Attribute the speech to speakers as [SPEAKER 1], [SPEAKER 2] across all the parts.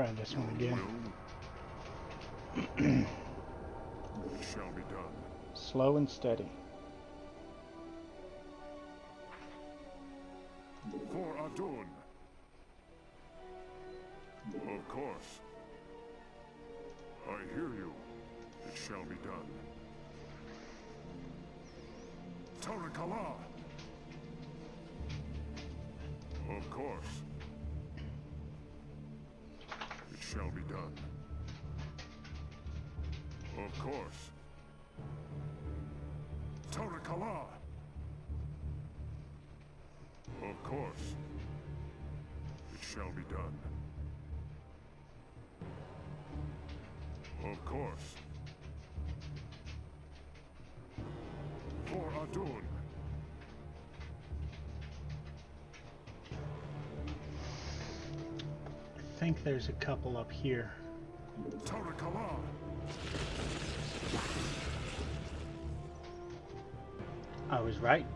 [SPEAKER 1] try this one again.
[SPEAKER 2] It shall be done.
[SPEAKER 1] Slow and steady.
[SPEAKER 2] For Adun. Of course. I hear you. It shall be done. Tarakala. Of course. It shall be done. Of course. Tarakala. Of course. It shall be done. Of course. For Adun.
[SPEAKER 1] I think there's a couple up here.
[SPEAKER 2] Tarakala.
[SPEAKER 1] I was right.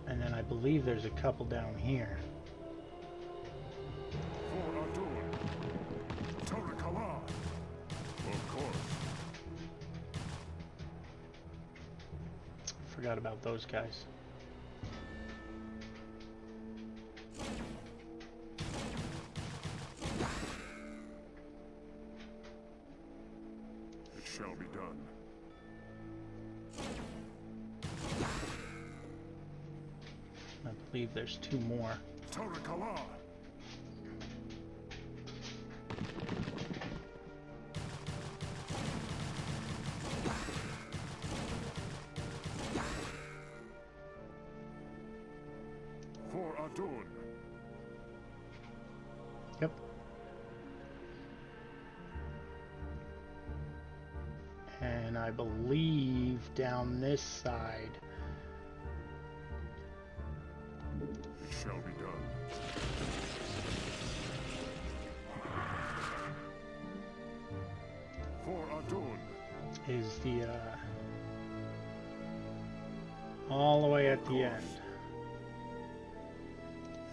[SPEAKER 1] And then I believe there's a couple down here.
[SPEAKER 2] For Adun. Tarakala. Of course.
[SPEAKER 1] Forgot about those guys.
[SPEAKER 2] It shall be done.
[SPEAKER 1] I believe there's two more.
[SPEAKER 2] Tarakala. For Adun.
[SPEAKER 1] Yep. And I believe down this side.
[SPEAKER 2] It shall be done. For Adun.
[SPEAKER 1] Is the all the way at the end.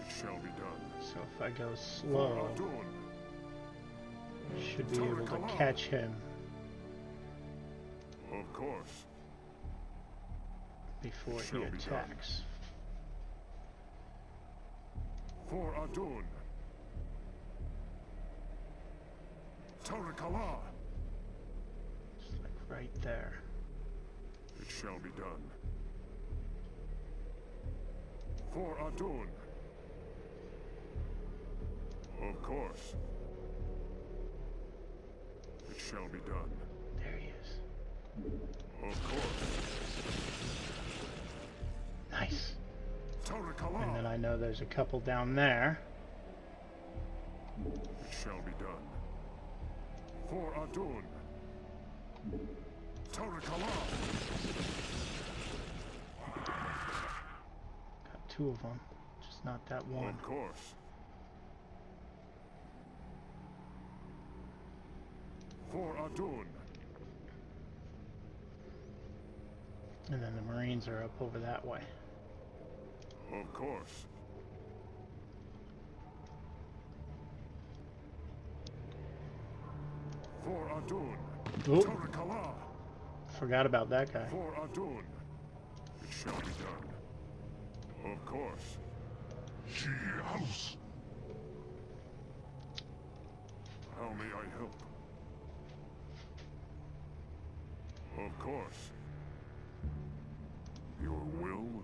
[SPEAKER 2] It shall be done.
[SPEAKER 1] So if I go
[SPEAKER 2] For
[SPEAKER 1] slow,
[SPEAKER 2] Adun.
[SPEAKER 1] should be able to catch him
[SPEAKER 2] Of course.
[SPEAKER 1] before
[SPEAKER 2] Shall
[SPEAKER 1] he
[SPEAKER 2] be done.
[SPEAKER 1] attacks.
[SPEAKER 2] For Adun. Tarakala.
[SPEAKER 1] Just like right there.
[SPEAKER 2] It shall be done. For Adun. Of course. It shall be done.
[SPEAKER 1] There he is.
[SPEAKER 2] Of course.
[SPEAKER 1] Nice.
[SPEAKER 2] Tarakala.
[SPEAKER 1] And then I know there's a couple down there.
[SPEAKER 2] It shall be done. For Adun. Tarakala.
[SPEAKER 1] Got two of them, just not that one.
[SPEAKER 2] Of course. For Adun.
[SPEAKER 1] And then the Marines are up over that way.
[SPEAKER 2] Of course. For Adun.
[SPEAKER 1] Oop,
[SPEAKER 2] Tarakala.
[SPEAKER 1] forgot about that guy.
[SPEAKER 2] For Adun. It shall be done. Of course. She house. How may I help? Of course. Your will?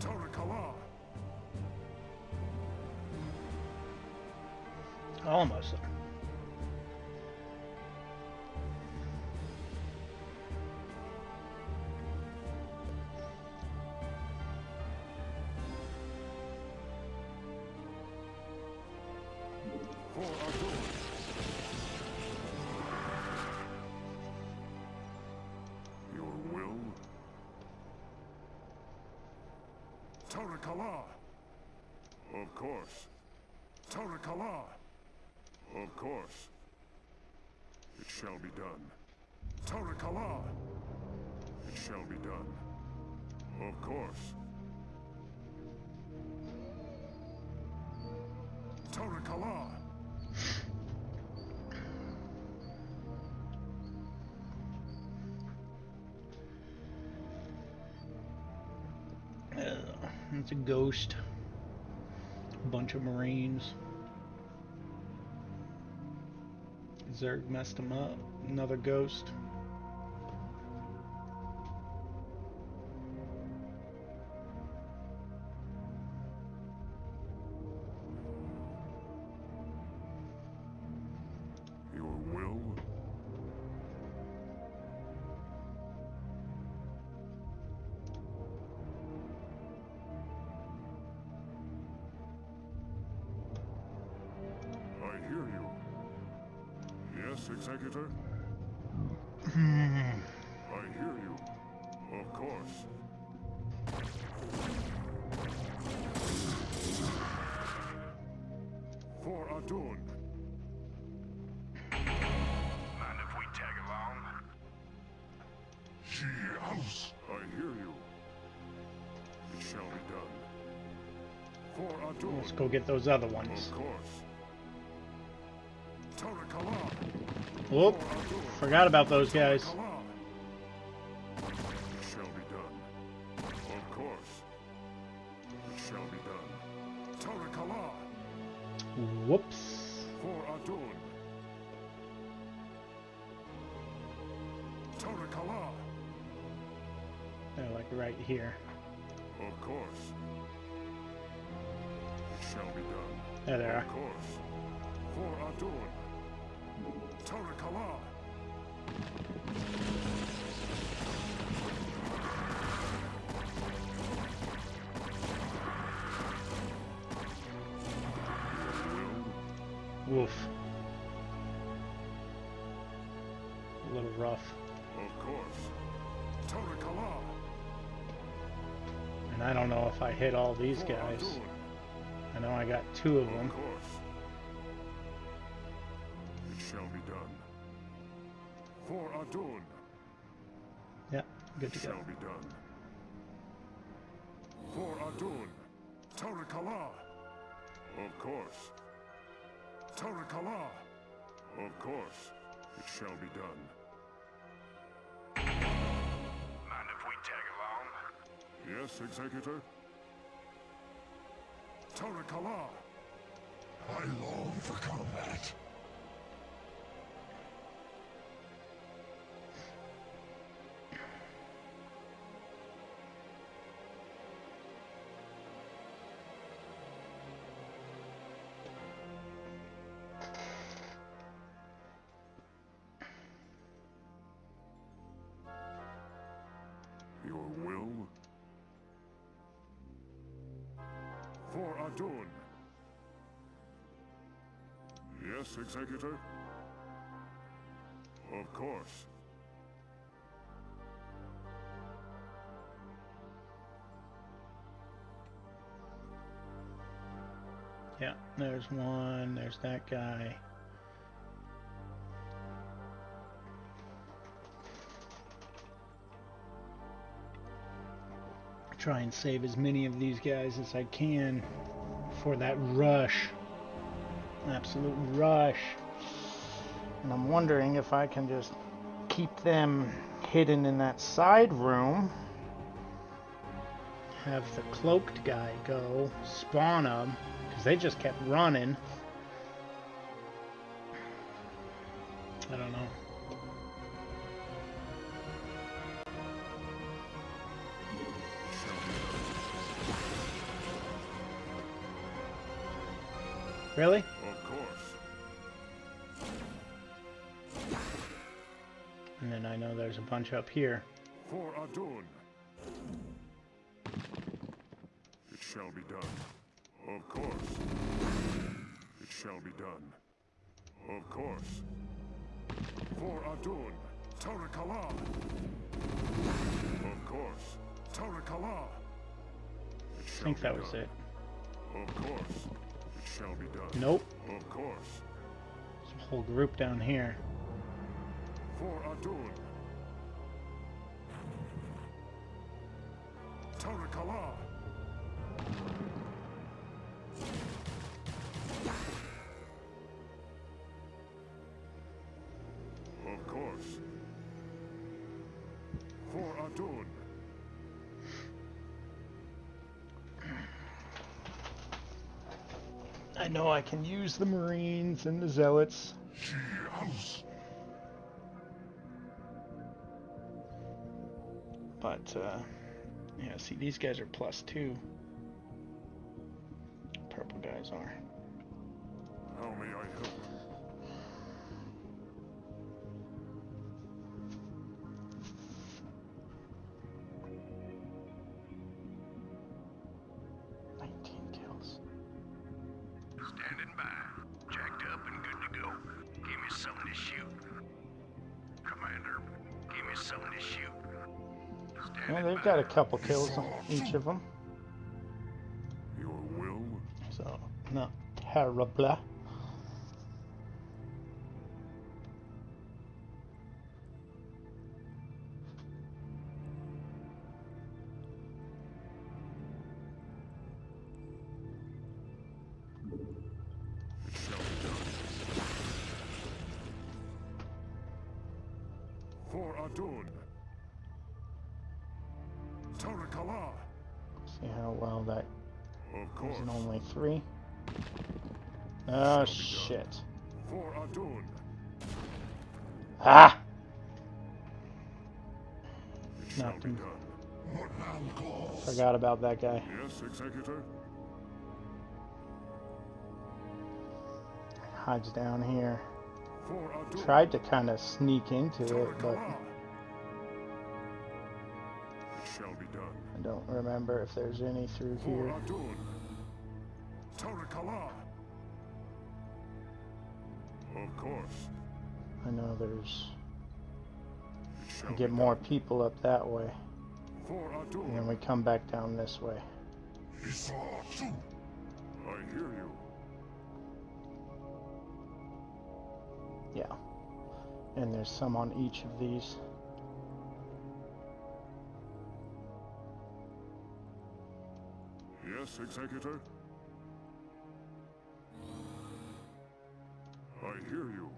[SPEAKER 2] Tarakala.
[SPEAKER 1] Almost there.
[SPEAKER 2] For Adun. Your will? Tarakala. Of course. Tarakala. Of course. It shall be done. Tarakala. It shall be done. Of course. Tarakala.
[SPEAKER 1] It's a ghost. A bunch of Marines. Zerg messed him up. Another ghost.
[SPEAKER 2] Your will? I hear you. Yes, Executor? I hear you. Of course. For Adun.
[SPEAKER 3] Mind if we tag along?
[SPEAKER 2] She house. I hear you. It shall be done. For Adun.
[SPEAKER 1] Let's go get those other ones.
[SPEAKER 2] Of course. Tarakala.
[SPEAKER 1] Whoop. Forgot about those guys.
[SPEAKER 2] It shall be done. Of course. It shall be done. Tarakala.
[SPEAKER 1] Whoops.
[SPEAKER 2] For Adun. Tarakala.
[SPEAKER 1] They're like right here.
[SPEAKER 2] Of course. It shall be done.
[SPEAKER 1] There they are.
[SPEAKER 2] Of course. For Adun. Tarakala.
[SPEAKER 1] Woof. A little rough.
[SPEAKER 2] Of course. Tarakala.
[SPEAKER 1] And I don't know if I hit all these
[SPEAKER 2] For
[SPEAKER 1] guys.
[SPEAKER 2] Adun.
[SPEAKER 1] I know I got 2 of them.
[SPEAKER 2] Of course. It shall be done. For Adun.
[SPEAKER 1] Yeah, good
[SPEAKER 2] It
[SPEAKER 1] to go.
[SPEAKER 2] shall be done. For Adun. Tarakala. Of course. Tarakala. Of course. It shall be done.
[SPEAKER 3] Mind if we tag along?
[SPEAKER 2] Yes, Executor? Tarakala. I long for combat. Your will? For Adun. Yes, Executor? Of course.
[SPEAKER 1] Yeah, there's one. There's that guy. Try and save as many of these guys as I can for that rush. Absolute rush. And I'm wondering if I can just keep them hidden in that side room. Have the cloaked guy go spawn them, because they just kept running. I don't know. Really?
[SPEAKER 2] Of course.
[SPEAKER 1] And then I know there's a bunch up here.
[SPEAKER 2] For Adun. It shall be done. Of course. It shall be done. Of course. For Adun. Tarakala. Of course. Tarakala.
[SPEAKER 1] I think that was it.
[SPEAKER 2] Of course. It shall be done.
[SPEAKER 1] Nope.
[SPEAKER 2] Of course.
[SPEAKER 1] There's a whole group down here.
[SPEAKER 2] For Adun. Tarakala. Of course. For Adun.
[SPEAKER 1] I know I can use the Marines and the Zealots.
[SPEAKER 2] She house.
[SPEAKER 1] But, yeah, see, these guys are +2. Purple guys are.
[SPEAKER 2] How may I help?
[SPEAKER 3] Standing by. Jacked up and good to go. Give me something to shoot. Commander, give me something to shoot.
[SPEAKER 1] Yeah, they've got a couple kills on each of them,
[SPEAKER 2] Your will?
[SPEAKER 1] so not terrible.
[SPEAKER 2] It shall be done. For Adun. Tarakala.
[SPEAKER 1] See how well that
[SPEAKER 2] Of course.
[SPEAKER 1] is only 3. Oh shit.
[SPEAKER 2] For Adun.
[SPEAKER 1] Ah!
[SPEAKER 2] It shall
[SPEAKER 1] Knocked
[SPEAKER 2] be
[SPEAKER 1] him.
[SPEAKER 2] done. What man calls?
[SPEAKER 1] Forgot about that guy.
[SPEAKER 2] Yes, Executor.
[SPEAKER 1] Hides down here.
[SPEAKER 2] For Adun.
[SPEAKER 1] Tried to kind of sneak into it, but
[SPEAKER 2] Tarakala. It shall be done.
[SPEAKER 1] I don't remember if there's any through
[SPEAKER 2] For
[SPEAKER 1] here.
[SPEAKER 2] Adun. Tarakala. Of course.
[SPEAKER 1] I know there's...
[SPEAKER 2] It shall
[SPEAKER 1] We
[SPEAKER 2] be
[SPEAKER 1] get
[SPEAKER 2] done.
[SPEAKER 1] more people up that way,
[SPEAKER 2] For Adun.
[SPEAKER 1] and then we come back down this way.
[SPEAKER 2] I hear you.
[SPEAKER 1] Yeah. And there's some on each of these.
[SPEAKER 2] Yes, Executor. I hear you.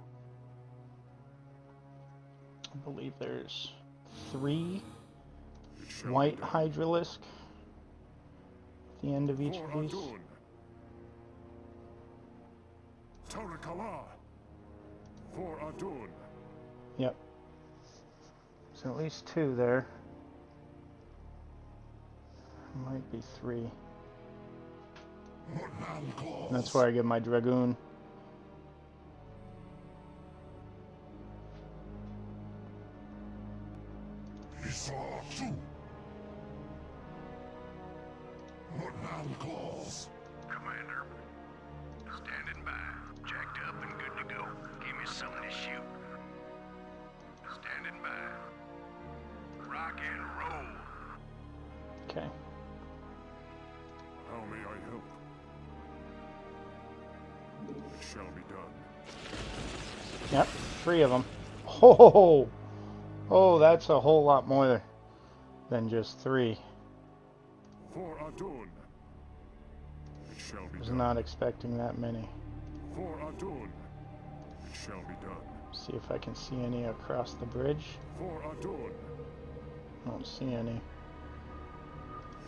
[SPEAKER 1] I believe there's 3
[SPEAKER 2] It shall
[SPEAKER 1] white
[SPEAKER 2] be done.
[SPEAKER 1] hydralisk at the end of each
[SPEAKER 2] For
[SPEAKER 1] of these.
[SPEAKER 2] Adun. Tarakala. For Adun.
[SPEAKER 1] Yep. So at least 2 there. Might be 3.
[SPEAKER 2] What man calls?
[SPEAKER 1] That's where I get my Dragoon.
[SPEAKER 2] He saw too. What man calls?
[SPEAKER 3] Commander, standing by. Jacked up and good to go. Give me something to shoot. Standing by. Rock and roll.
[SPEAKER 1] Okay.
[SPEAKER 2] How may I help? It shall be done.
[SPEAKER 1] Yep, 3 of them. Oh, oh, that's a whole lot more than just 3.
[SPEAKER 2] For Adun. It shall be
[SPEAKER 1] Was
[SPEAKER 2] done.
[SPEAKER 1] not expecting that many.
[SPEAKER 2] For Adun. It shall be done.
[SPEAKER 1] See if I can see any across the bridge.
[SPEAKER 2] For Adun.
[SPEAKER 1] Don't see any.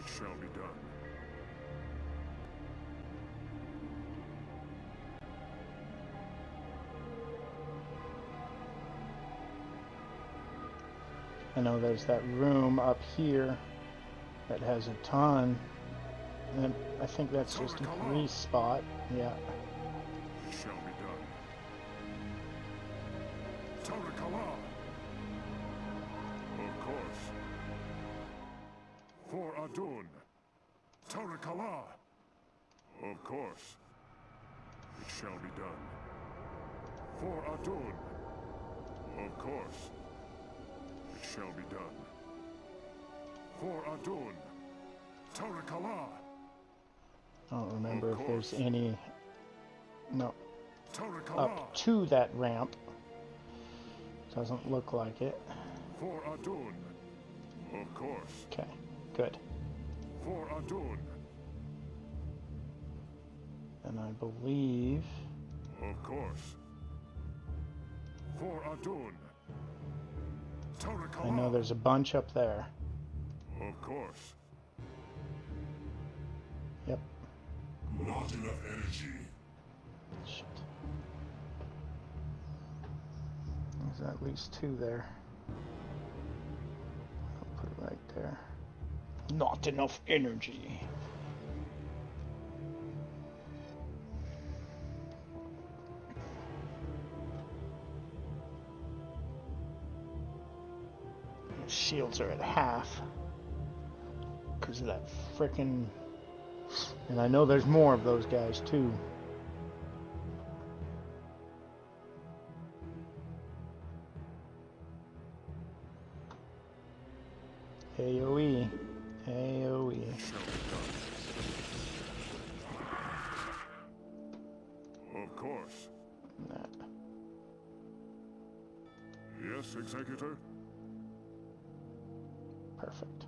[SPEAKER 2] It shall be done.
[SPEAKER 1] I know there's that room up here that has a ton. And I think that's just a grease spot. Yeah.
[SPEAKER 2] It shall be done. Tarakala. Of course. For Adun. Tarakala. Of course. It shall be done. For Adun. Of course. It shall be done. For Adun. Tarakala.
[SPEAKER 1] I don't remember
[SPEAKER 2] Of
[SPEAKER 1] if there's
[SPEAKER 2] course.
[SPEAKER 1] any... No,
[SPEAKER 2] Tarakala.
[SPEAKER 1] up to that ramp. Doesn't look like it.
[SPEAKER 2] For Adun. Of course.
[SPEAKER 1] Okay, good.
[SPEAKER 2] For Adun.
[SPEAKER 1] And I believe...
[SPEAKER 2] Of course. For Adun. Tarakala.
[SPEAKER 1] I know there's a bunch up there.
[SPEAKER 2] Of course.
[SPEAKER 1] Yep.
[SPEAKER 2] Not enough energy.
[SPEAKER 1] Shit. There's at least two there. I'll put it right there. Not enough energy. Shields are at half because of that frickin'... And I know there's more of those guys too. AoE. AoE.
[SPEAKER 2] Of course.
[SPEAKER 1] Nah.
[SPEAKER 2] Yes, Executor.
[SPEAKER 1] Perfect.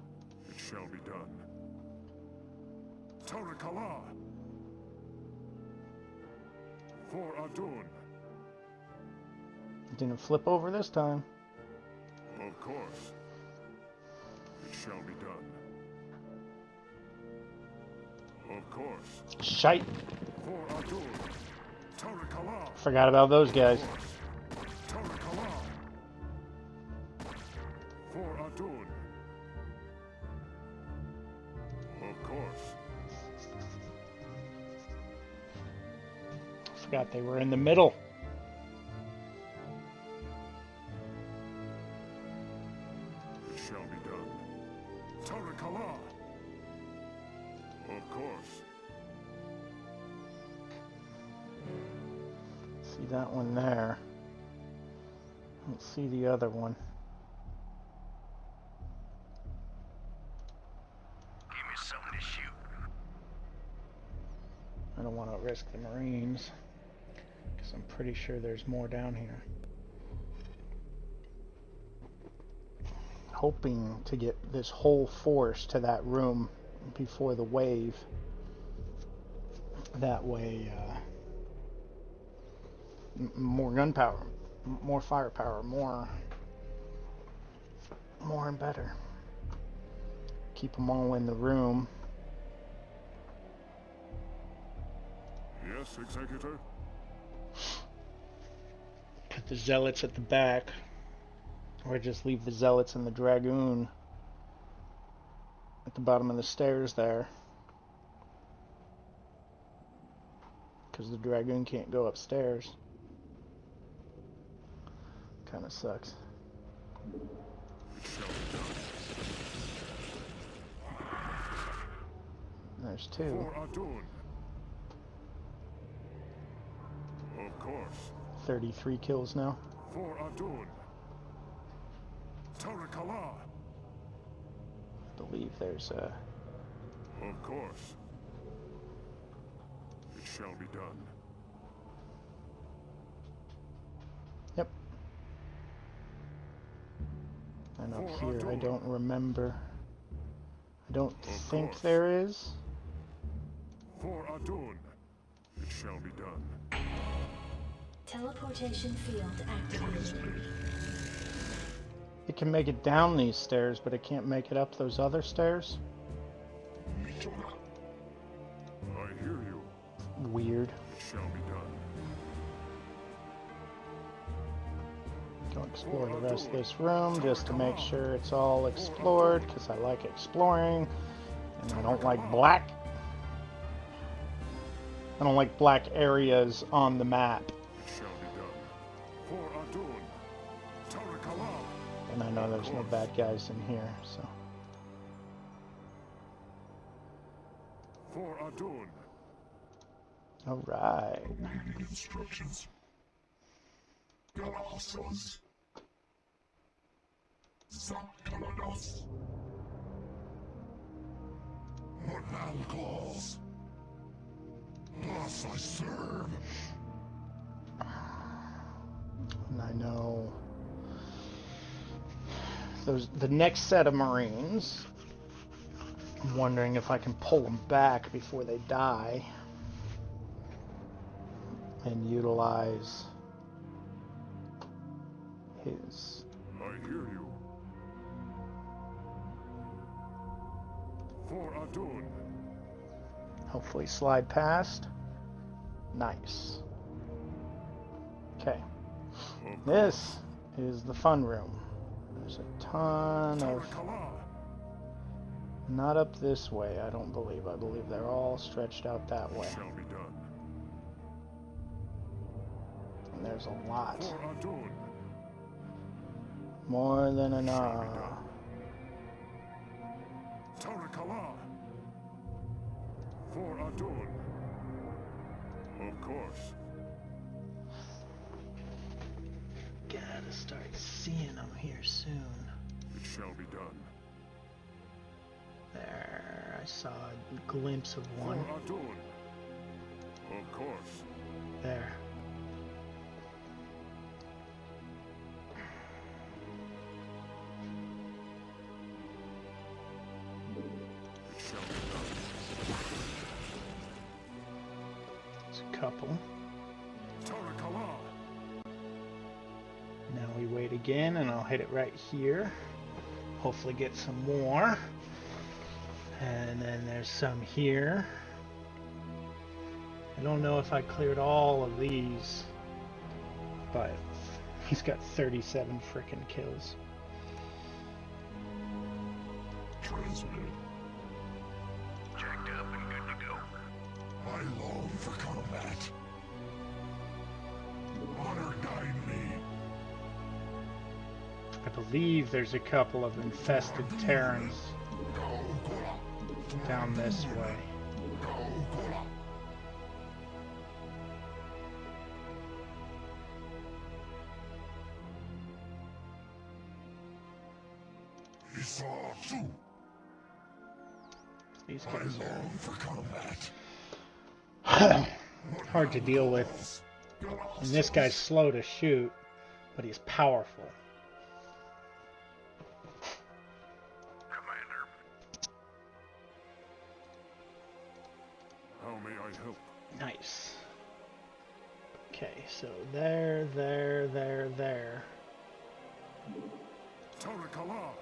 [SPEAKER 2] It shall be done. Tarakala. For Adun.
[SPEAKER 1] Didn't flip over this time.
[SPEAKER 2] Of course. It shall be done. Of course.
[SPEAKER 1] Shite.
[SPEAKER 2] For Adun. Tarakala.
[SPEAKER 1] Forgot about those guys.
[SPEAKER 2] Tarakala. For Adun. Of course.
[SPEAKER 1] Forgot they were in the middle.
[SPEAKER 2] It shall be done. Tarakala. Of course.
[SPEAKER 1] See that one there. Let's see the other one.
[SPEAKER 3] Give me something to shoot.
[SPEAKER 1] I don't want to risk the Marines because I'm pretty sure there's more down here. Hoping to get this whole force to that room before the wave. That way, more gunpowder, more firepower, more and better. Keep them all in the room.
[SPEAKER 2] Yes, Executor.
[SPEAKER 1] Put the zealots at the back, or just leave the zealots and the dragoon at the bottom of the stairs there, because the dragoon can't go upstairs. Kind of sucks. There's two.
[SPEAKER 2] For Adun. Of course.
[SPEAKER 1] 33 kills now.
[SPEAKER 2] For Adun. Tarakala.
[SPEAKER 1] I believe there's a...
[SPEAKER 2] Of course. It shall be done.
[SPEAKER 1] Yep. And up here, I don't remember. I don't think
[SPEAKER 2] course.
[SPEAKER 1] there is.
[SPEAKER 2] For Adun. It shall be done.
[SPEAKER 4] Teleportation field activated.
[SPEAKER 1] It can make it down these stairs, but it can't make it up those other stairs.
[SPEAKER 2] I hear you.
[SPEAKER 1] Weird.
[SPEAKER 2] It shall be done.
[SPEAKER 1] Go explore the rest of this room just to make sure it's all explored, because I like exploring, and I don't like black. I don't like black areas on the map.
[SPEAKER 2] It shall be done. For Adun. Tarakala.
[SPEAKER 1] And I know there's no bad guys in here, so...
[SPEAKER 2] For Adun.
[SPEAKER 1] Alright.
[SPEAKER 2] Instructions. Galahsos. Zakalados. Mortal claws. Protoss I serve.
[SPEAKER 1] And I know the next set of Marines, I'm wondering if I can pull them back before they die and utilize his.
[SPEAKER 2] I hear you. For Adun.
[SPEAKER 1] Hopefully slide past. Nice. Okay. This is the fun room. There's a ton of... Not up this way, I don't believe. I believe they're all stretched out that way.
[SPEAKER 2] Shall be done.
[SPEAKER 1] And there's a lot.
[SPEAKER 2] For Adun.
[SPEAKER 1] More than enough.
[SPEAKER 2] Tarakala. For Adun. Of course.
[SPEAKER 1] Gotta start seeing them here soon.
[SPEAKER 2] It shall be done.
[SPEAKER 1] There, I saw a glimpse of one.
[SPEAKER 2] For Adun. Of course.
[SPEAKER 1] There.
[SPEAKER 2] It shall be done.
[SPEAKER 1] There's a couple.
[SPEAKER 2] Tarakala.
[SPEAKER 1] Now we wait again, and I'll hit it right here. Hopefully get some more. And then there's some here. I don't know if I cleared all of these, but he's got 37 frickin' kills.
[SPEAKER 2] Transmitted.
[SPEAKER 3] Jacked up and good to go.
[SPEAKER 2] I long for combat. Honor guide me.
[SPEAKER 1] I believe there's a couple of infested Terrans down this way. These guys are hard to deal with. And this guy's slow to shoot, but he's powerful.
[SPEAKER 3] Commander.
[SPEAKER 2] How may I help?
[SPEAKER 1] Nice. Okay, so there.
[SPEAKER 2] Tarakala.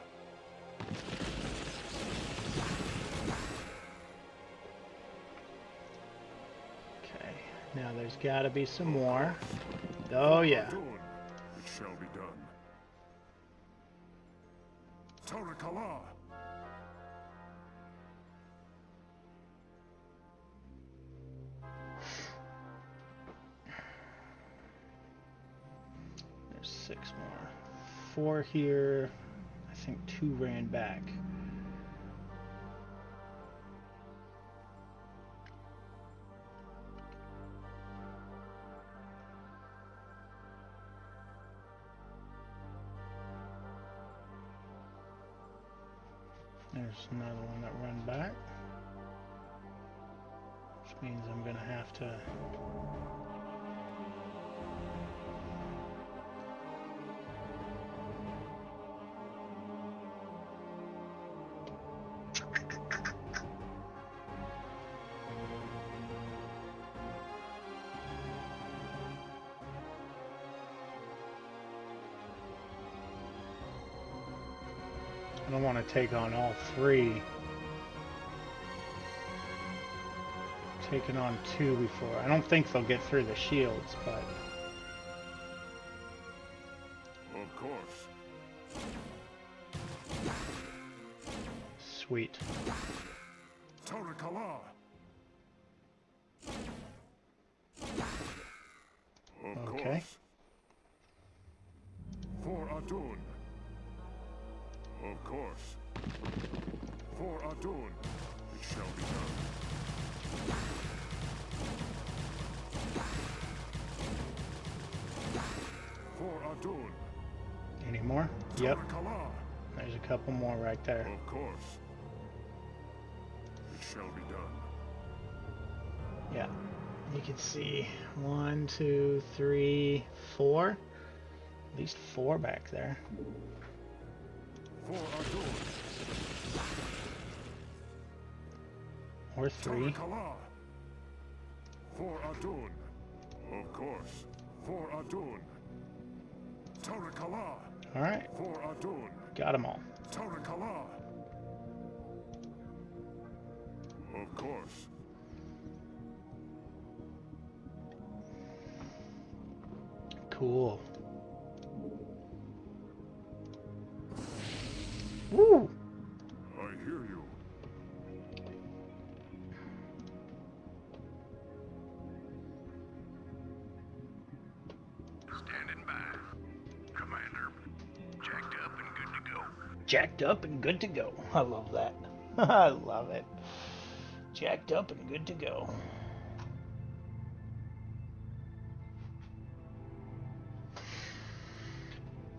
[SPEAKER 1] Okay, now there's gotta be some more. Oh yeah.
[SPEAKER 2] It shall be done. Tarakala.
[SPEAKER 1] There's 6 more. 4 here. I think 2 ran back. There's another one that ran back. Which means I'm gonna have to... I don't want to take on all 3. Taken on 2 before. I don't think they'll get through the shields, but...
[SPEAKER 2] Of course.
[SPEAKER 1] Sweet.
[SPEAKER 2] Tarakala. Of
[SPEAKER 1] Okay.
[SPEAKER 2] course. For Adun. Of course. For Adun. It shall be done. For Adun.
[SPEAKER 1] Any more? Yep.
[SPEAKER 2] Tarakala.
[SPEAKER 1] There's a couple more right there.
[SPEAKER 2] Of course. It shall be done.
[SPEAKER 1] Yeah. You can see 1, 2, 3, 4. At least 4 back there.
[SPEAKER 2] For Adun.
[SPEAKER 1] Or 3.
[SPEAKER 2] Tarakala. For Adun. Of course. For Adun. Tarakala.
[SPEAKER 1] Alright,
[SPEAKER 2] For Adun.
[SPEAKER 1] got them all.
[SPEAKER 2] Tarakala. Of course.
[SPEAKER 1] Cool. Woo!
[SPEAKER 2] I hear you.
[SPEAKER 3] Standing by. Commander, jacked up and good to go.
[SPEAKER 1] Jacked up and good to go. I love that. I love it. Jacked up and good to go.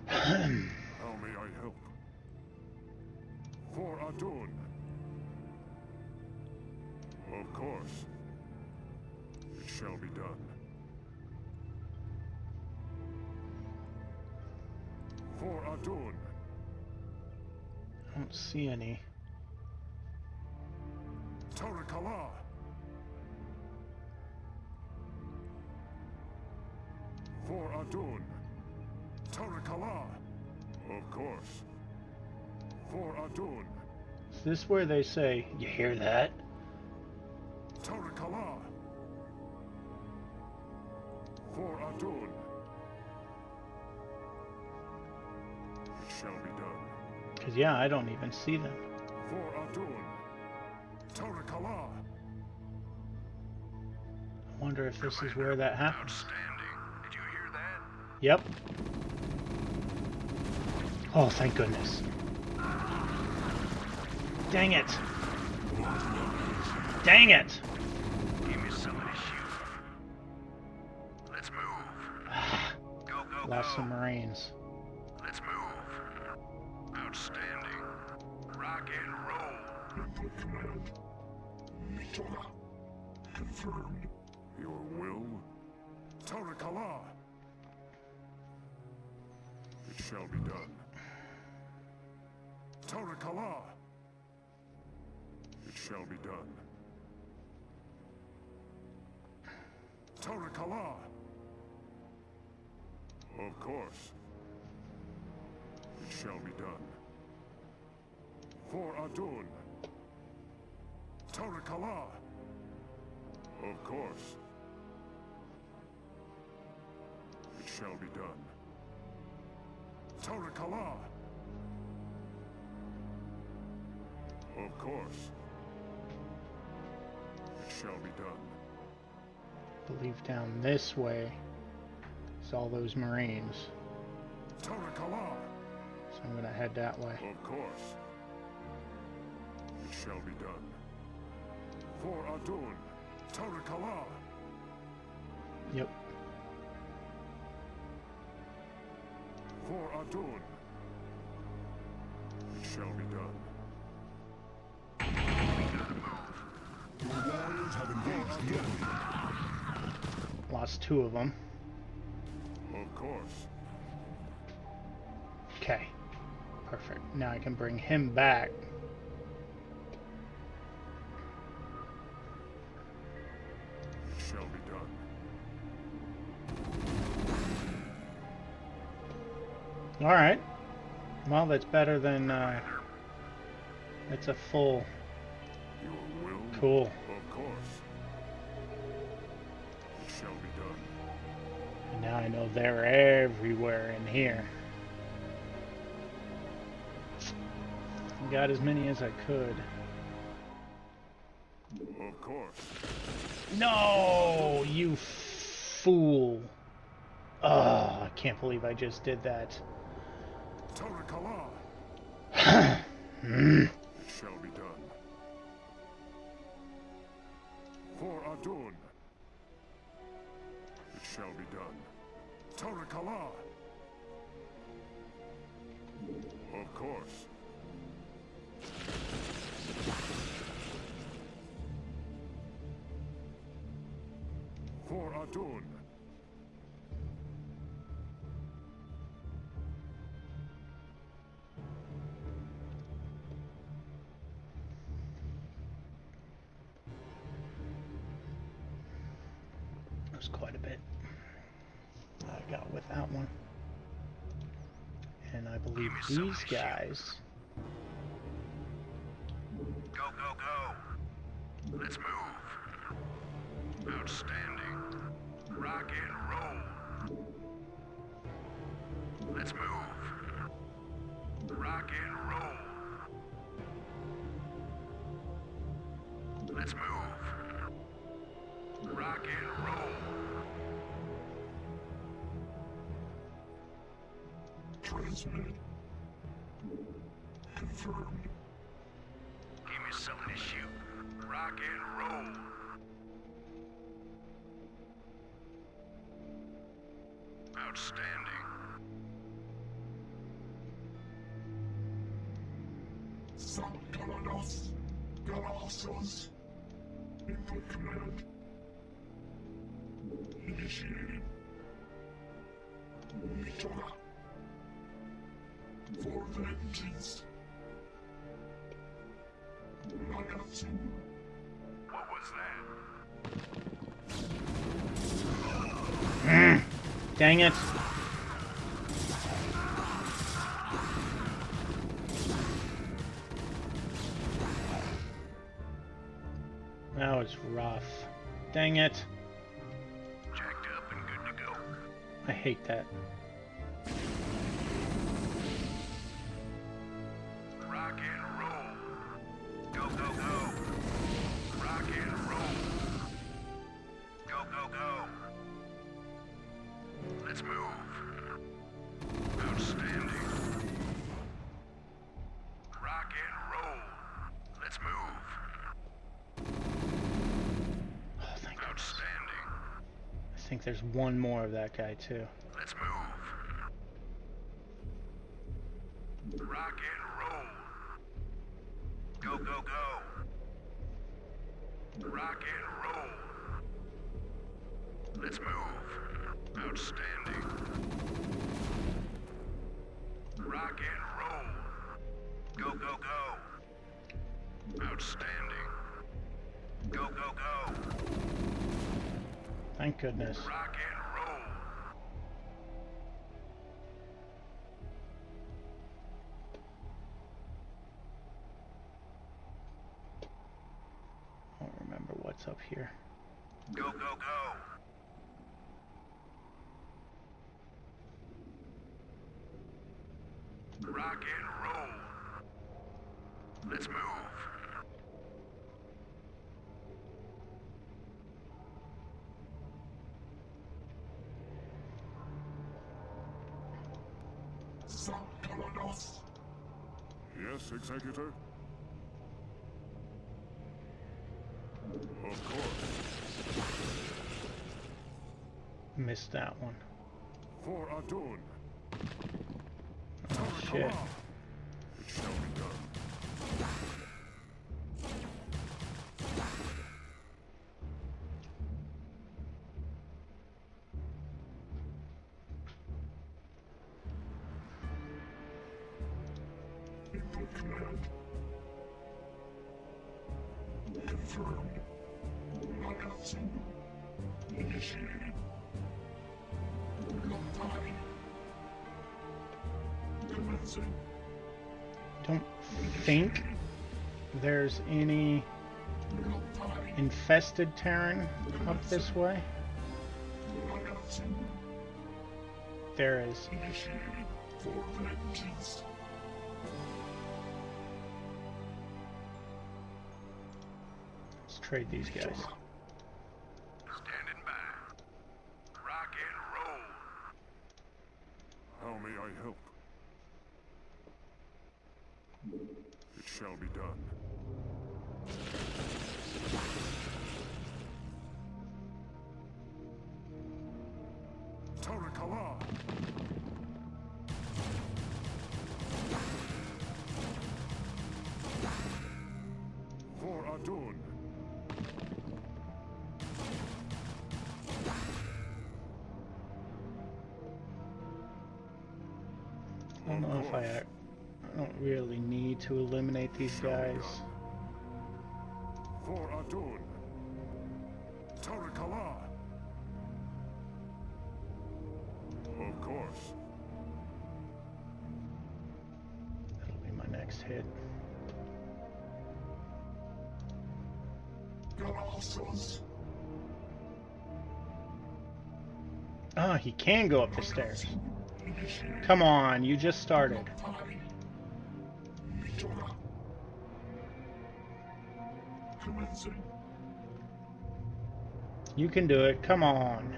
[SPEAKER 2] How may I help? For Adun. Of course. It shall be done. For Adun.
[SPEAKER 1] I don't see any.
[SPEAKER 2] Tarakala. For Adun. Tarakala. Of course. For Adun.
[SPEAKER 1] Is this where they say, you hear that?
[SPEAKER 2] Tarakala. For Adun. It shall be done.
[SPEAKER 1] Because, yeah, I don't even see them.
[SPEAKER 2] For Adun. Tarakala.
[SPEAKER 1] I wonder if this is where that happens.
[SPEAKER 3] Outstanding. Did you hear that?
[SPEAKER 1] Yep. Oh, thank goodness. Dang it. Dang it.
[SPEAKER 3] Give me some of this shoot. Let's move. Go, go,
[SPEAKER 1] Lost
[SPEAKER 3] go.
[SPEAKER 1] some Marines.
[SPEAKER 3] Let's move. Outstanding. Rock and roll.
[SPEAKER 2] Input command. Mitoga. Confirmed. Your will? Tarakala. It shall be done. Tarakala. It shall be done. Tarakala. Of course. It shall be done. For Adun. Tarakala. Of course. It shall be done. Tarakala. Of course. It shall be done.
[SPEAKER 1] I believe down this way is all those Marines.
[SPEAKER 2] Tarakala.
[SPEAKER 1] So I'm going to head that way.
[SPEAKER 2] Of course. It shall be done. For Adun. Tarakala.
[SPEAKER 1] Yep.
[SPEAKER 2] For Adun. It shall be done. Your warriors have engaged the enemy.
[SPEAKER 1] Lost 2 of them.
[SPEAKER 2] Of course.
[SPEAKER 1] Okay. Perfect. Now I can bring him back.
[SPEAKER 2] It shall be done.
[SPEAKER 1] Alright. Well, that's better than, it's a full.
[SPEAKER 2] Your will?
[SPEAKER 1] Cool.
[SPEAKER 2] Of course. It shall be done.
[SPEAKER 1] And now I know they're everywhere in here. Got as many as I could.
[SPEAKER 2] Of course.
[SPEAKER 1] No, you fool. Oh, I can't believe I just did that.
[SPEAKER 2] Tarakala.
[SPEAKER 1] Hmm.
[SPEAKER 2] It shall be done. For Adun. It shall be done. Tarakala. Of course. For Adun.
[SPEAKER 1] That was quite a bit I got with that one. And I believe these guys...
[SPEAKER 3] Go, go, go. Let's move. Outstanding. Rock and roll. Let's move. Rock and roll. Let's move. Rock and roll.
[SPEAKER 2] Transmitted. Confirmed.
[SPEAKER 3] Give me something to shoot. Rock and roll. Outstanding.
[SPEAKER 2] Some Protoss. Galactus. Input command. Initiated. Mitoga. For vengeance. Nagatsu.
[SPEAKER 3] What was that?
[SPEAKER 1] Dang it. That was rough. Dang it.
[SPEAKER 3] Jacked up and good to go.
[SPEAKER 1] I hate that.
[SPEAKER 3] Rock and roll. Go, go, go. Rock and roll. Go, go, go. Let's move. Outstanding. Rock and roll. Let's move.
[SPEAKER 1] Oh, thank goodness.
[SPEAKER 3] Outstanding.
[SPEAKER 1] I think there's one more of that guy too.
[SPEAKER 3] Let's move. Rock and roll. Go, go, go. Rock and roll. Let's move. Outstanding. Rock and roll. Go, go, go. Outstanding. Go, go, go.
[SPEAKER 1] Thank goodness.
[SPEAKER 3] Rock and roll.
[SPEAKER 1] I don't remember what's up here.
[SPEAKER 3] Go, go, go. Rock and roll. Let's move.
[SPEAKER 2] Some Protoss. Yes, Executor? Of course.
[SPEAKER 1] Missed that one.
[SPEAKER 2] For Adun.
[SPEAKER 1] Oh shit.
[SPEAKER 2] It shall be done. Input command. Confirmed. Nagatsu. Initiated. Lockdown. Commencing.
[SPEAKER 1] Don't think there's any
[SPEAKER 2] Lockdown.
[SPEAKER 1] infested Terran up this way.
[SPEAKER 2] Nagatsu.
[SPEAKER 1] There is.
[SPEAKER 2] Initiated. For vengeance.
[SPEAKER 1] Let's trade these guys.
[SPEAKER 3] Standing by. Rock and roll.
[SPEAKER 2] How may I help? It shall be done. Tarakala! For Adun.
[SPEAKER 1] I don't know if I don't really need to eliminate these guys.
[SPEAKER 2] For Adun. Tarakala. Of course.
[SPEAKER 1] That'll be my next hit. Ah, he can go up the stairs. Come on, you just started. You can do it. Come on.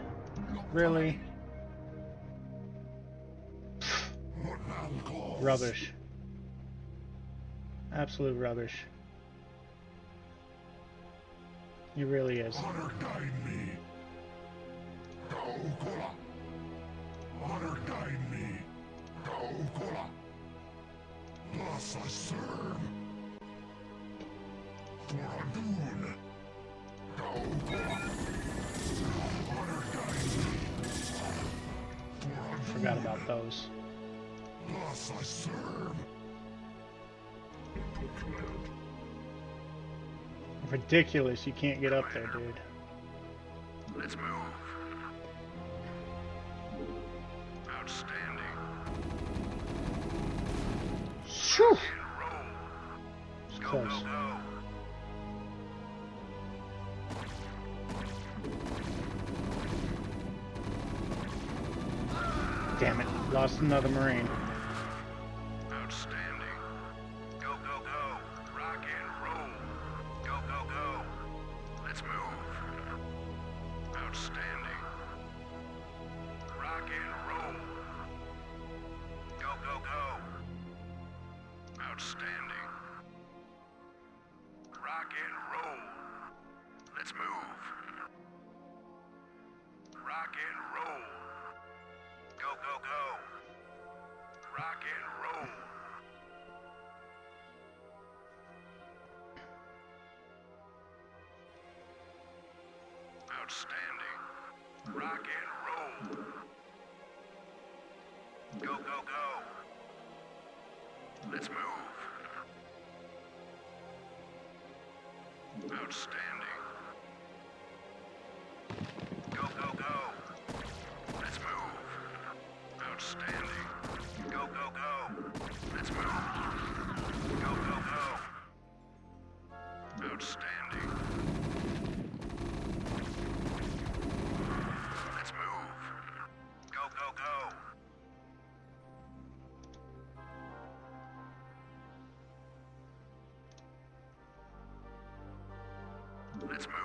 [SPEAKER 1] Really? Rubbish. Absolute rubbish. He really is.
[SPEAKER 2] Honor guide me. Gaokola. Honor guide me. Gaokola. Thus I serve. For Adun. Gaokola. Honor guide me. For Adun.
[SPEAKER 1] Forgot about those.
[SPEAKER 2] Thus I serve.
[SPEAKER 1] Ridiculous, you can't get up there, dude.
[SPEAKER 3] Let's move. Outstanding.
[SPEAKER 1] Shoo!
[SPEAKER 3] And roll.
[SPEAKER 1] It's
[SPEAKER 3] Go,
[SPEAKER 1] close.
[SPEAKER 3] go, go.
[SPEAKER 1] Damn it, lost another Marine.
[SPEAKER 3] Outstanding. Go, go, go. Rock and roll. Go, go, go. Let's move. Outstanding. Rock and roll. Go, go, go. Outstanding. Rock and roll. Let's move. Rock and roll. Go, go, go. Rock and roll. Outstanding. Rock and roll. Go, go, go. Let's move. Outstanding. Go, go, go. Let's move. Outstanding. Go, go, go. Let's move. Go, go, go. Outstanding. Let's move. Go, go, go. Let's move.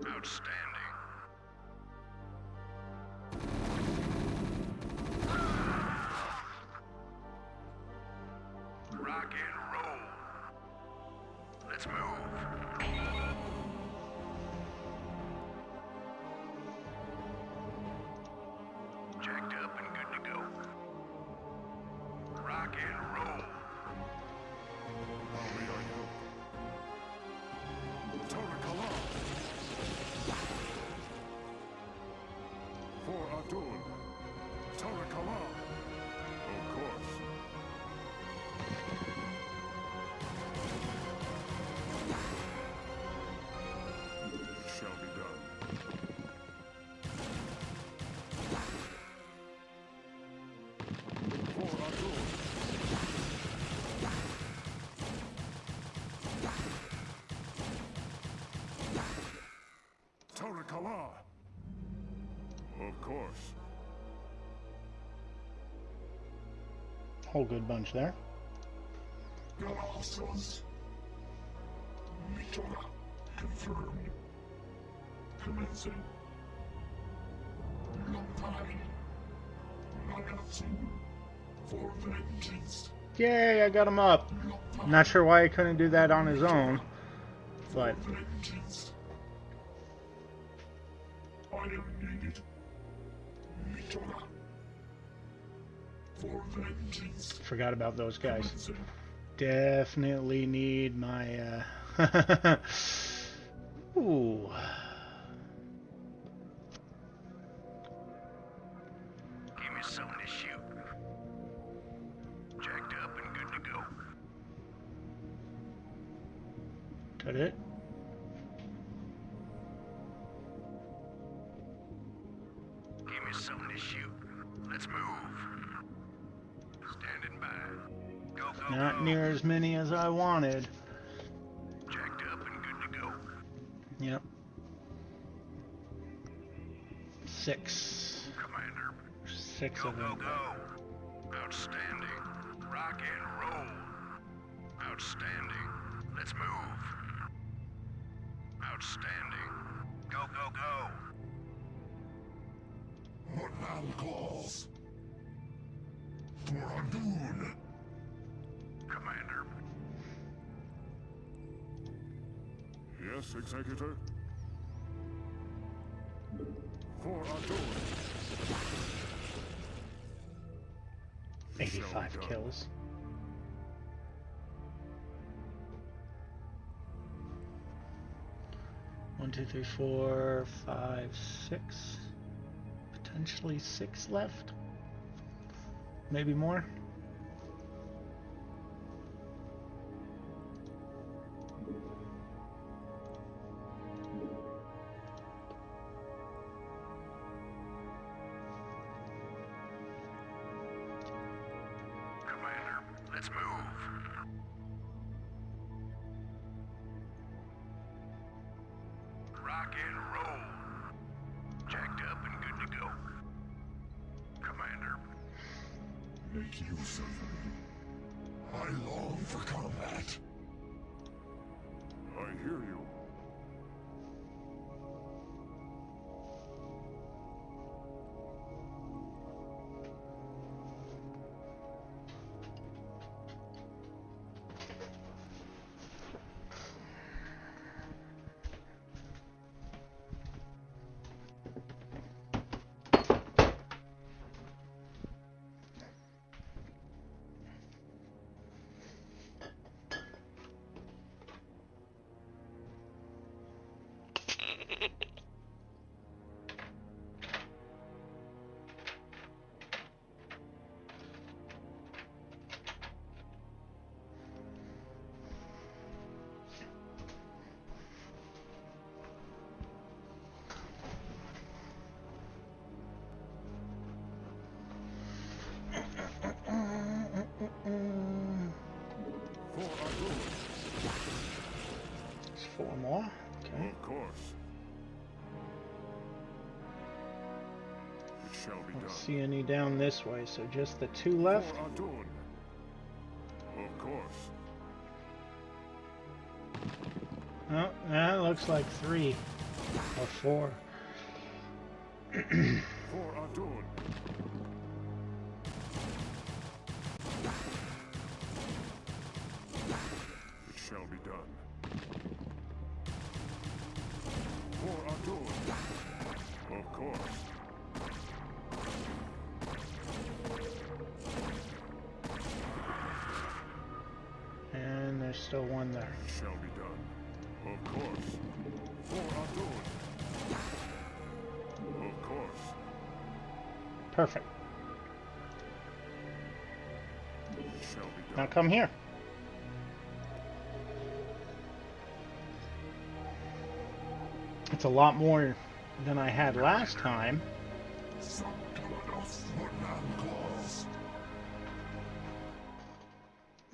[SPEAKER 3] Outstanding. Rock and roll. Let's move. Jacked up and good to go. Rock and roll.
[SPEAKER 2] How may I help? Tarakala. For Adun. Tarakala. Of course. It shall be done. For Adun. Tarakala. Of course.
[SPEAKER 1] Whole good bunch there.
[SPEAKER 2] Galassos. Mitora. Confirmed. Commencing. Lopai. Nagatsu. For vengeance.
[SPEAKER 1] Yay, I got him up. Not sure why he couldn't do that on his own, but
[SPEAKER 2] Vengeance. I am needed. Mitora. For vengeance.
[SPEAKER 1] forgot about those guys.
[SPEAKER 2] Commencing.
[SPEAKER 1] Definitely need my, ooh. Should it?
[SPEAKER 3] Give me something to shoot. Let's move. Standing by. Go, go,
[SPEAKER 1] Not
[SPEAKER 3] go.
[SPEAKER 1] near as many as I wanted.
[SPEAKER 3] Jacked up and good to go.
[SPEAKER 1] Yep. 6.
[SPEAKER 3] Commander.
[SPEAKER 1] 6
[SPEAKER 3] Go,
[SPEAKER 1] of
[SPEAKER 3] go,
[SPEAKER 1] them.
[SPEAKER 3] go. Outstanding. Rock and roll. Outstanding. Let's move. Outstanding. Go, go, go.
[SPEAKER 2] What now, claws? For Adun.
[SPEAKER 3] Commander.
[SPEAKER 2] Yes, Executor? For Adun.
[SPEAKER 1] 85 kills. One, 2, 3, 4, 5, 6. Potentially 6 left. Maybe more.
[SPEAKER 3] Commander, let's move. Rock and roll. Jacked up and good to go. Commander.
[SPEAKER 2] Make use of me. I long for combat. I hear you. For Adun.
[SPEAKER 1] There's 4 more. Okay.
[SPEAKER 2] Of course. It shall be
[SPEAKER 1] Don't
[SPEAKER 2] done.
[SPEAKER 1] see any down this way, so just the 2 left.
[SPEAKER 2] For Adun. Of course.
[SPEAKER 1] Oh, that looks like 3 or 4.
[SPEAKER 2] For Adun. It shall be done. For Adun. Of course.
[SPEAKER 1] And there's still 1 there.
[SPEAKER 2] It shall be done. Of course. For Adun. Of course.
[SPEAKER 1] Perfect.
[SPEAKER 2] It shall be
[SPEAKER 1] Now
[SPEAKER 2] done.
[SPEAKER 1] come here. It's a lot more than I had last time.
[SPEAKER 2] Some Protoss would not claws.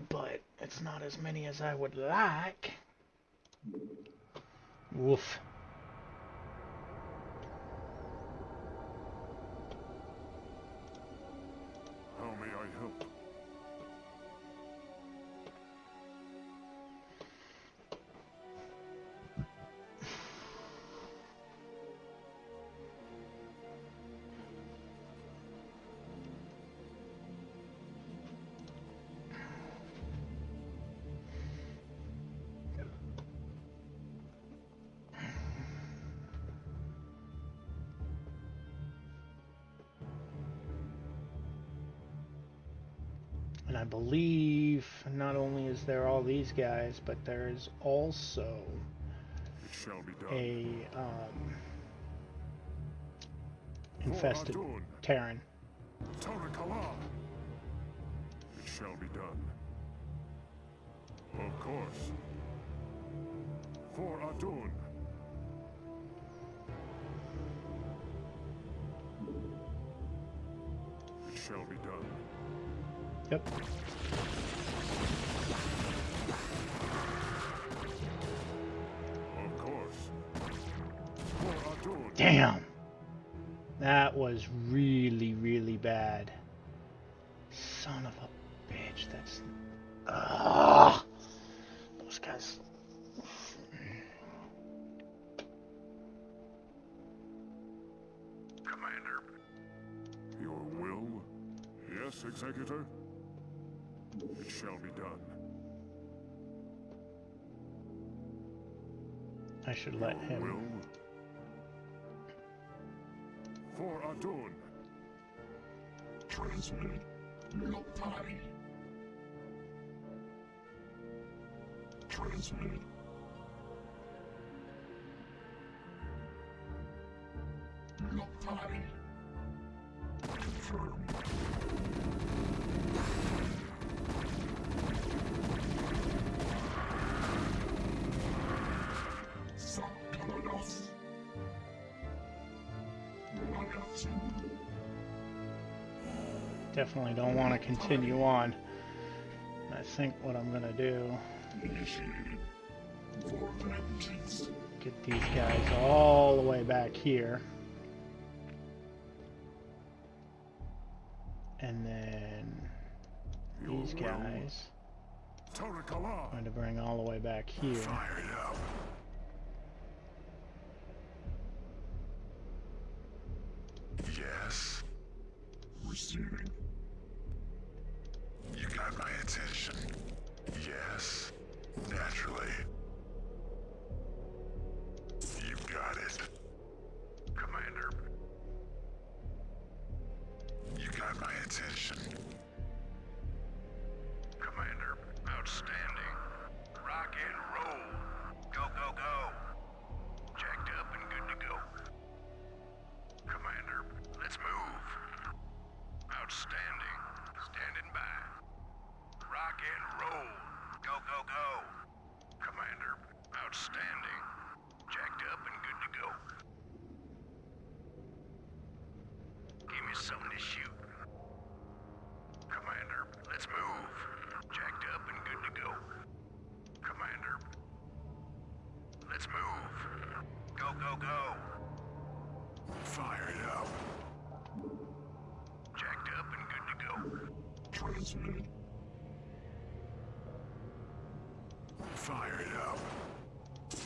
[SPEAKER 1] But it's not as many as I would like. Woof.
[SPEAKER 2] How may I help?
[SPEAKER 1] And I believe not only is there all these guys, but there is also
[SPEAKER 2] It shall be done.
[SPEAKER 1] a infested
[SPEAKER 2] For Adun.
[SPEAKER 1] Terran.
[SPEAKER 2] Tarakala. It shall be done. Of course. For Adun. It shall be done.
[SPEAKER 1] Yep.
[SPEAKER 2] Of course. For Adun.
[SPEAKER 1] Damn. That was really, really bad. Son of a bitch. That's... Ugh. Those guys...
[SPEAKER 3] Commander,
[SPEAKER 2] Your will? Yes, Executor? It shall be done.
[SPEAKER 1] I should let
[SPEAKER 2] Your
[SPEAKER 1] him...
[SPEAKER 2] will? For Adun.
[SPEAKER 5] Transmitted. Military. Transmitted. Military. Confirmed. Protoss.
[SPEAKER 1] Definitely don't want to continue on. I think what I'm gonna do,
[SPEAKER 5] Initiated. For vengeance.
[SPEAKER 1] get these guys all the way back here. And then
[SPEAKER 2] Your
[SPEAKER 1] these
[SPEAKER 2] will?
[SPEAKER 1] guys
[SPEAKER 2] Tarakala.
[SPEAKER 1] I'm going to bring all the way back here.
[SPEAKER 2] Fire it up.
[SPEAKER 5] Yes. Receiving. You got my attention. Yes. Naturally. You got it.
[SPEAKER 3] Commander,
[SPEAKER 5] You got my attention.
[SPEAKER 3] Commander, outstanding. Rock and roll. Go, go, go. Jacked up and good to go. Commander, let's move. Outstanding. Standing by. Rock and roll. Go, go, go. Commander, outstanding. Jacked up and good to go. Give me something to shoot. Commander, let's move. Jacked up and good to go. Commander, let's move. Go, go, go.
[SPEAKER 5] Fire it up.
[SPEAKER 3] Jacked up and good to go.
[SPEAKER 5] Transmitted. Fire it up.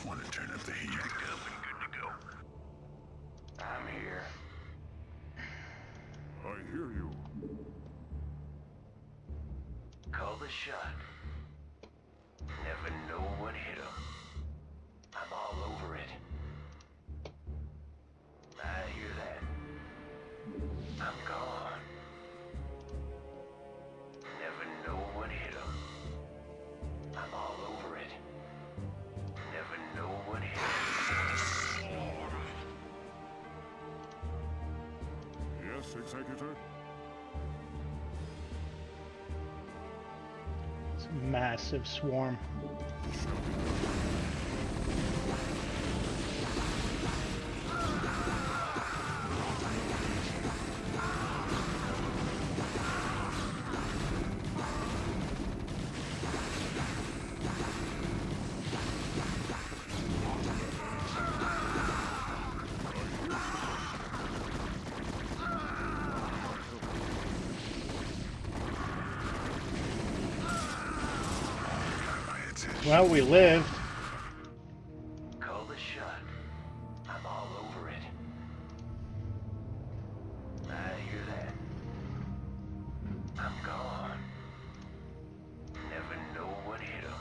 [SPEAKER 5] Want to turn up the heat?
[SPEAKER 3] Jacked up and good to go. I'm here.
[SPEAKER 2] I hear you.
[SPEAKER 3] Call the shot. Never know what hit him. I'm all over it. I hear that. I'm gone. Never know what hit him. I'm all over it. Never know what hit him.
[SPEAKER 2] Yes, Executor?
[SPEAKER 1] It's a massive swarm. Well, we lived.
[SPEAKER 3] Call the shot. I'm all over it. I hear that. I'm gone. Never know what hit him.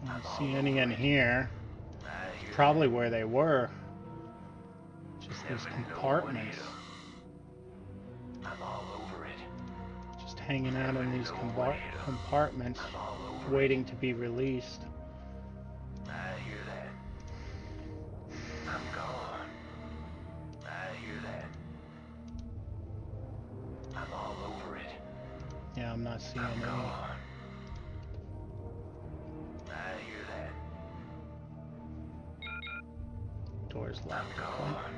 [SPEAKER 1] I don't see any in here.
[SPEAKER 3] I hear
[SPEAKER 1] Probably where they were. Just these
[SPEAKER 3] Never know what hit
[SPEAKER 1] compartments.
[SPEAKER 3] 'em. I'm all over it.
[SPEAKER 1] Just hanging out in these compartments, waiting to be released.
[SPEAKER 3] I hear that. I'm gone. I hear that. I'm all over it.
[SPEAKER 1] Yeah, I'm not seeing
[SPEAKER 3] I'm
[SPEAKER 1] any.
[SPEAKER 3] gone. I hear that.
[SPEAKER 1] Door's locked.
[SPEAKER 3] I'm gone.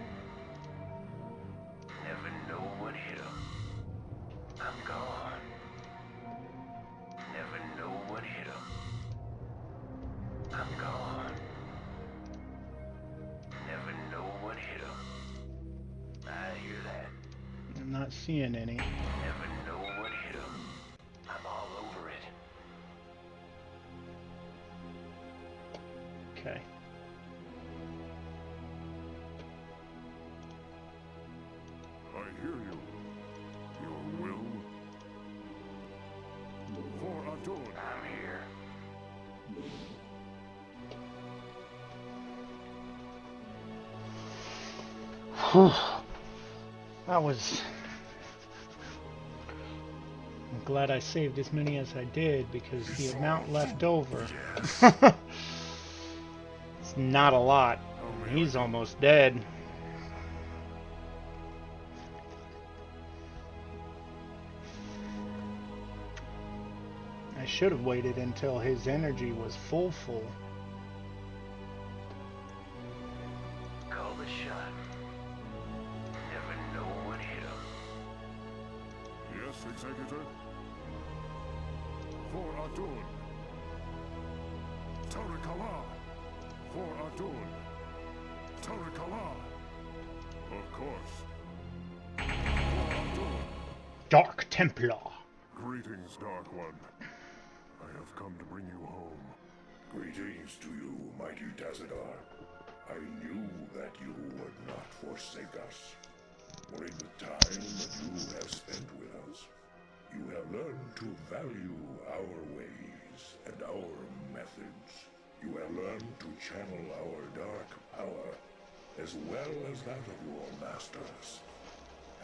[SPEAKER 3] Never know what hit 'em. I'm gone. Never know what hit 'em. I'm gone. Never know what hit 'em. I hear that.
[SPEAKER 1] I'm not seeing any.
[SPEAKER 3] Never know what hit 'em. I'm all over it.
[SPEAKER 1] Okay.
[SPEAKER 2] I hear you. Your will. For Adon.
[SPEAKER 3] I'm here.
[SPEAKER 1] Whew. That was... I'm glad I saved as many as I did, because the amount left over... it's not a lot. He's almost dead. I should have waited until his energy was full.
[SPEAKER 3] Call the shot. Never know what hit 'em.
[SPEAKER 2] Yes, Executor. For Adon. Tarakala. For Adon. Tarakala. Of course. For Adon.
[SPEAKER 1] Dark Templar.
[SPEAKER 2] Greetings, Dark One. I have come to bring you home.
[SPEAKER 5] Greetings to you, mighty Tazadar. I knew that you would not forsake us. For in the time that you have spent with us, you have learned to value our ways and our methods. You have learned to channel our dark power, as well as that of your masters.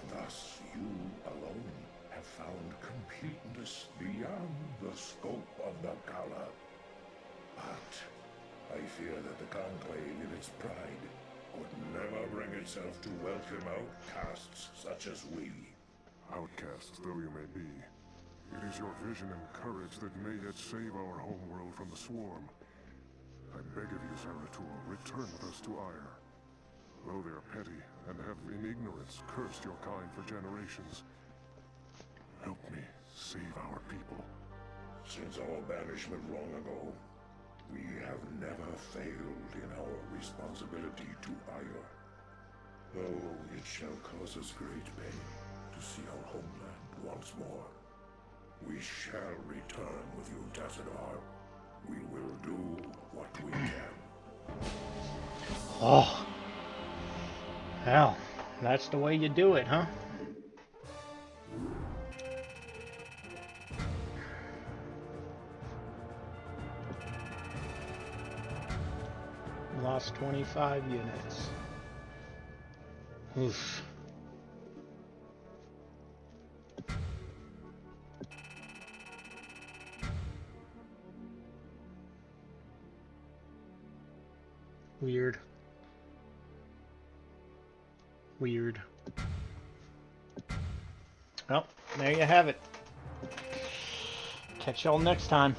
[SPEAKER 5] And thus you alone have found completeness beyond the scope of the Kala. But I fear that the Conclave in its pride could never bring itself to welcome outcasts such as we.
[SPEAKER 2] Outcasts though you may be, it is your vision and courage that may yet save our homeworld from the swarm. I beg of you, Zeratul, return with us to Ire. Though they are petty and have in ignorance cursed your kind for generations, help me save our people.
[SPEAKER 5] Since our banishment long ago, we have never failed in our responsibility to Ire. Though it shall cause us great pain to see our homeland once more, we shall return with you, Tazadar. We will do what we can.
[SPEAKER 1] Oh. Hell, that's the way you do it, huh? Lost 25 units. Oof. Weird. Weird. Well, there you have it. Catch y'all next time.